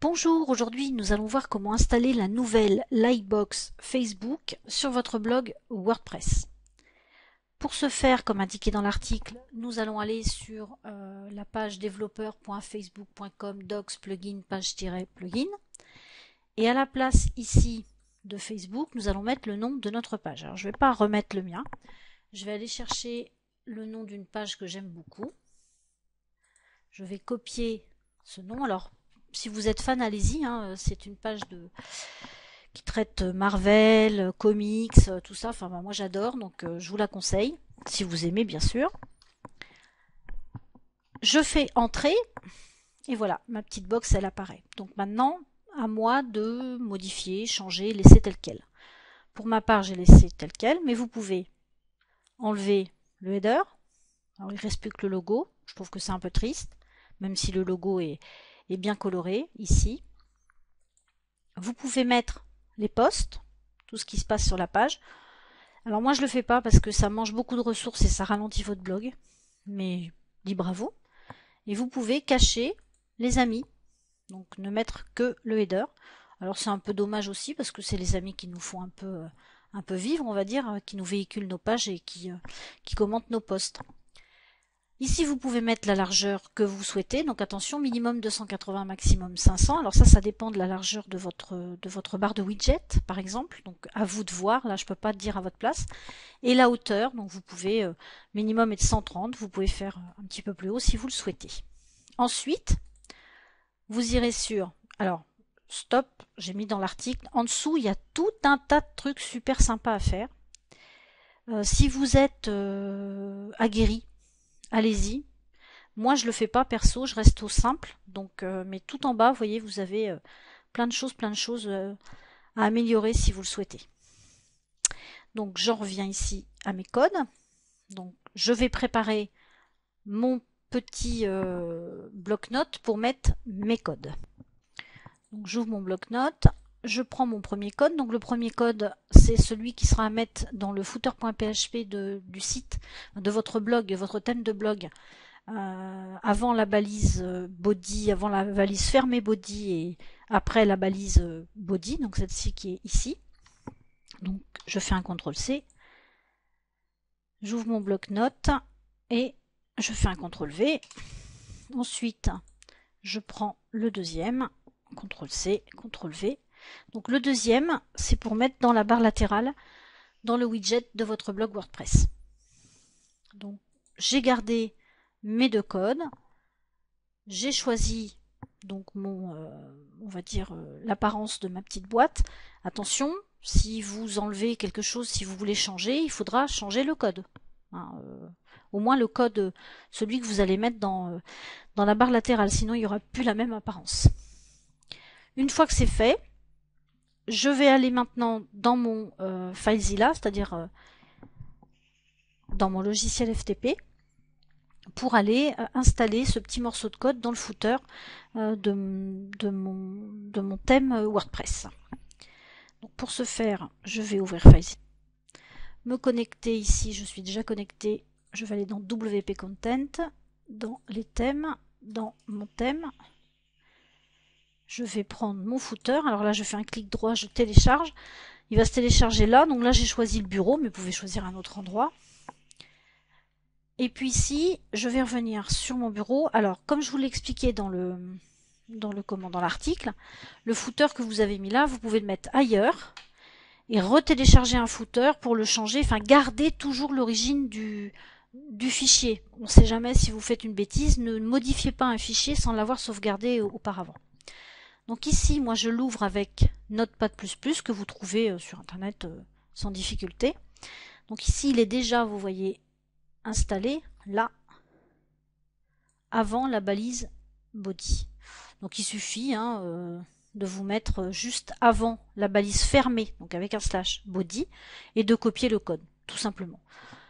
Bonjour, aujourd'hui nous allons voir comment installer la nouvelle Lightbox Facebook sur votre blog WordPress. Pour ce faire, comme indiqué dans l'article, nous allons aller sur la page développeur.facebook.com docs plugin page-plugin et à la place ici de Facebook, nous allons mettre le nom de notre page. Alors je ne vais pas remettre le mien, je vais aller chercher le nom d'une page que j'aime beaucoup. Je vais copier ce nom. Alors si vous êtes fan, allez-y, hein, c'est une page qui traite Marvel, comics, tout ça. Enfin, moi j'adore, donc je vous la conseille, si vous aimez bien sûr. Je fais entrer, et voilà, ma petite box elle apparaît. Donc maintenant, à moi de modifier, changer, laisser tel quel. Pour ma part, j'ai laissé tel quel, mais vous pouvez enlever le header. Alors il ne reste plus que le logo, je trouve que c'est un peu triste, même si le logo est bien coloré ici. Vous pouvez mettre les posts, tout ce qui se passe sur la page. Alors moi je le fais pas parce que ça mange beaucoup de ressources et ça ralentit votre blog, mais libre à vous. Et vous pouvez cacher les amis, donc ne mettre que le header. Alors c'est un peu dommage aussi parce que c'est les amis qui nous font un peu vivre, on va dire, qui nous véhiculent nos pages et qui commentent nos posts. Ici, vous pouvez mettre la largeur que vous souhaitez. Donc attention, minimum 280, maximum 500. Alors ça dépend de la largeur de votre barre de widget, par exemple. Donc à vous de voir. Là, je ne peux pas te dire à votre place. Et la hauteur, donc vous pouvez, minimum est de 130. Vous pouvez faire un petit peu plus haut si vous le souhaitez. Ensuite, vous irez sur... Alors, stop, j'ai mis dans l'article. En dessous, il y a tout un tas de trucs super sympas à faire. Si vous êtes aguerri, allez-y. Moi, je le fais pas perso, je reste au simple. Donc, mais tout en bas, vous voyez, vous avez plein de choses à améliorer si vous le souhaitez. Donc, j'en reviens ici à mes codes. Donc, je vais préparer mon petit bloc-notes pour mettre mes codes. Donc, j'ouvre mon bloc-notes. Je prends mon premier code. Donc, le premier code, c'est celui qui sera à mettre dans le footer.php du site, de votre blog, votre thème de blog. Avant la balise body, avant la balise fermée body et après la balise body, donc celle-ci qui est ici. Donc je fais un CTRL-C, j'ouvre mon bloc-notes et je fais un CTRL-V. Ensuite, je prends le deuxième, CTRL-C, CTRL-V. Donc le deuxième, c'est pour mettre dans la barre latérale, dans le widget de votre blog WordPress. Donc j'ai gardé mes deux codes, j'ai choisi donc mon, on va dire l'apparence de ma petite boîte. Attention, si vous enlevez quelque chose, si vous voulez changer, il faudra changer le code. Hein, au moins le code, celui que vous allez mettre dans la barre latérale, sinon il n'y aura plus la même apparence. Une fois que c'est fait, je vais aller maintenant dans mon FileZilla, c'est-à-dire dans mon logiciel FTP, pour aller installer ce petit morceau de code dans le footer de mon thème WordPress. Donc pour ce faire, je vais ouvrir FileZilla, me connecter ici, je suis déjà connecté, je vais aller dans WP Content, dans les thèmes, dans mon thème, je vais prendre mon footer, alors là je fais un clic droit, je télécharge, il va se télécharger là, donc là j'ai choisi le bureau, mais vous pouvez choisir un autre endroit. Et puis ici, je vais revenir sur mon bureau. Alors, comme je vous l'ai expliqué dans l'article, le footer que vous avez mis là, vous pouvez le mettre ailleurs et retélécharger un footer pour le changer. Enfin, garder toujours l'origine du fichier. On ne sait jamais si vous faites une bêtise. Ne modifiez pas un fichier sans l'avoir sauvegardé auparavant. Donc ici, moi, je l'ouvre avec Notepad++ que vous trouvez sur Internet sans difficulté. Donc ici, il est déjà, vous voyez, installé là avant la balise body. Donc il suffit de vous mettre juste avant la balise fermée, donc avec un slash body, et de copier le code, tout simplement.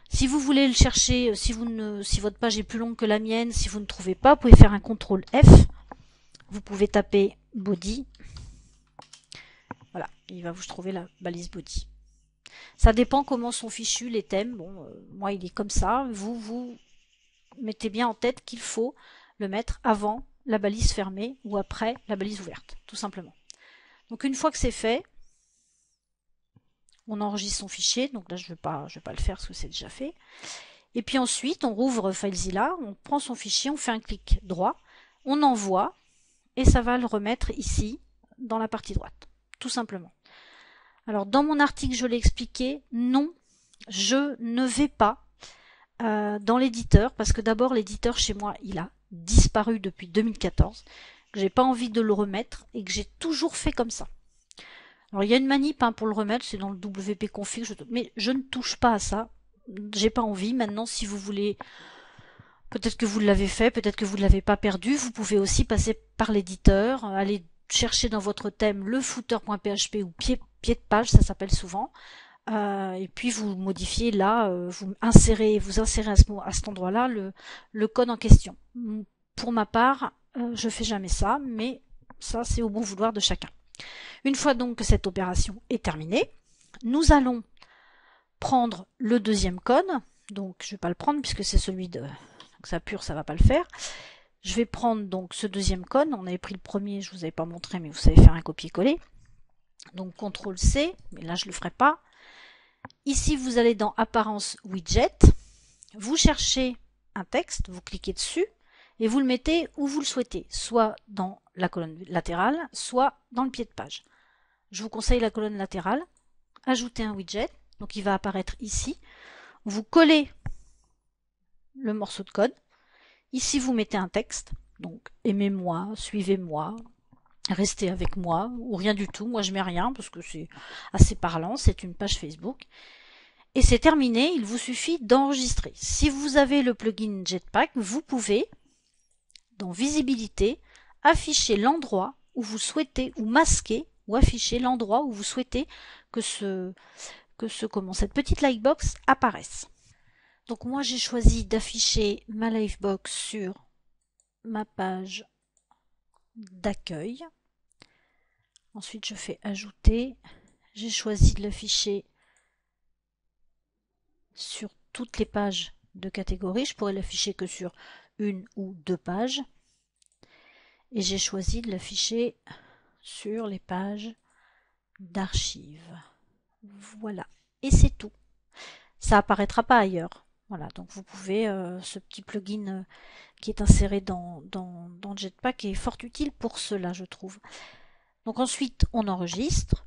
Si vous voulez le chercher, si votre page est plus longue que la mienne, si vous ne trouvez pas, vous pouvez faire un CTRL F, vous pouvez taper body, voilà, il va vous trouver la balise body. Ça dépend comment sont fichus les thèmes. Bon, moi il est comme ça. Vous mettez bien en tête qu'il faut le mettre avant la balise fermée ou après la balise ouverte, tout simplement. Donc une fois que c'est fait, on enregistre son fichier. Donc là, je vais pas le faire parce que c'est déjà fait. Et puis ensuite, on rouvre FileZilla, on prend son fichier, on fait un clic droit, on envoie et ça va le remettre ici dans la partie droite, tout simplement. Alors dans mon article, je l'ai expliqué, non, je ne vais pas dans l'éditeur parce que d'abord l'éditeur chez moi, il a disparu depuis 2014, que j'ai pas envie de le remettre et que j'ai toujours fait comme ça. Alors il y a une manip pour le remettre, c'est dans le wp-config, mais je ne touche pas à ça. J'ai pas envie. Maintenant, si vous voulez, peut-être que vous l'avez fait, peut-être que vous ne l'avez pas perdu, vous pouvez aussi passer par l'éditeur, aller chercher dans votre thème le footer.php ou pied de page, ça s'appelle souvent, et puis vous modifiez là, vous insérez à cet endroit-là le code en question. Pour ma part, je fais jamais ça, mais ça c'est au bon vouloir de chacun. Une fois donc que cette opération est terminée, nous allons prendre le deuxième code. Donc je ne vais pas le prendre puisque c'est celui de ça pur, ça va pas le faire. Je vais prendre donc ce deuxième code. On avait pris le premier, je vous avais pas montré, mais vous savez faire un copier-coller. Donc CTRL-C, mais là je le ferai pas. Ici vous allez dans Apparence Widget, vous cherchez un texte, vous cliquez dessus et vous le mettez où vous le souhaitez, soit dans la colonne latérale, soit dans le pied de page. Je vous conseille la colonne latérale. Ajouter un widget, donc il va apparaître ici. Vous collez le morceau de code. Ici, vous mettez un texte. Donc, aimez-moi, suivez-moi, restez avec moi, ou rien du tout. Moi, je mets rien parce que c'est assez parlant. C'est une page Facebook. Et c'est terminé. Il vous suffit d'enregistrer. Si vous avez le plugin Jetpack, vous pouvez, dans Visibilité, afficher l'endroit où vous souhaitez, ou masquer, ou afficher l'endroit où vous souhaitez que cette petite livebox apparaisse. Donc moi j'ai choisi d'afficher ma livebox sur ma page d'accueil. Ensuite je fais ajouter. J'ai choisi de l'afficher sur toutes les pages de catégorie. Je pourrais l'afficher que sur une ou deux pages. Et j'ai choisi de l'afficher sur les pages d'archives. Voilà. Et c'est tout. Ça apparaîtra pas ailleurs. Voilà, donc vous pouvez, ce petit plugin qui est inséré dans Jetpack est fort utile pour cela, je trouve. Donc ensuite, on enregistre,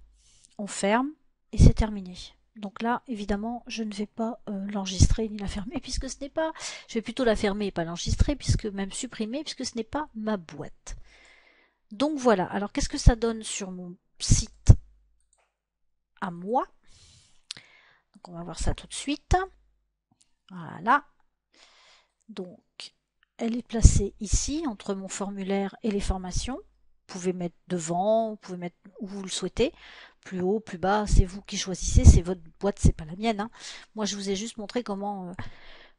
on ferme, et c'est terminé. Donc là, évidemment, je ne vais pas l'enregistrer ni la fermer, puisque ce n'est pas... Je vais plutôt la fermer et pas l'enregistrer, puisque même supprimer, puisque ce n'est pas ma boîte. Donc voilà, alors qu'est-ce que ça donne sur mon site à moi? Donc on va voir ça tout de suite. Voilà. Donc, elle est placée ici, entre mon formulaire et les formations. Vous pouvez mettre devant, vous pouvez mettre où vous le souhaitez. Plus haut, plus bas, c'est vous qui choisissez. C'est votre boîte, c'est pas la mienne, hein. Moi, je vous ai juste montré comment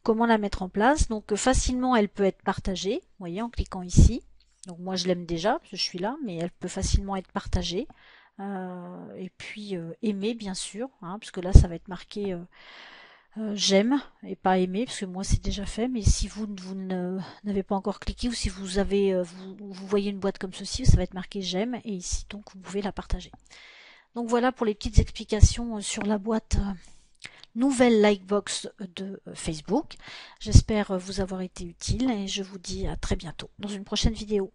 la mettre en place. Donc, facilement, elle peut être partagée. Vous voyez, en cliquant ici. Donc, moi, je l'aime déjà, parce que je suis là, mais elle peut facilement être partagée. Et puis, aimée, bien sûr, hein, parce que là, ça va être marqué... j'aime et pas aimer parce que moi c'est déjà fait, mais si vous n'avez pas encore cliqué ou si vous avez vous voyez une boîte comme ceci, ça va être marqué j'aime et ici donc vous pouvez la partager. Donc voilà pour les petites explications sur la boîte nouvelle Likebox de Facebook. J'espère vous avoir été utile et je vous dis à très bientôt dans une prochaine vidéo.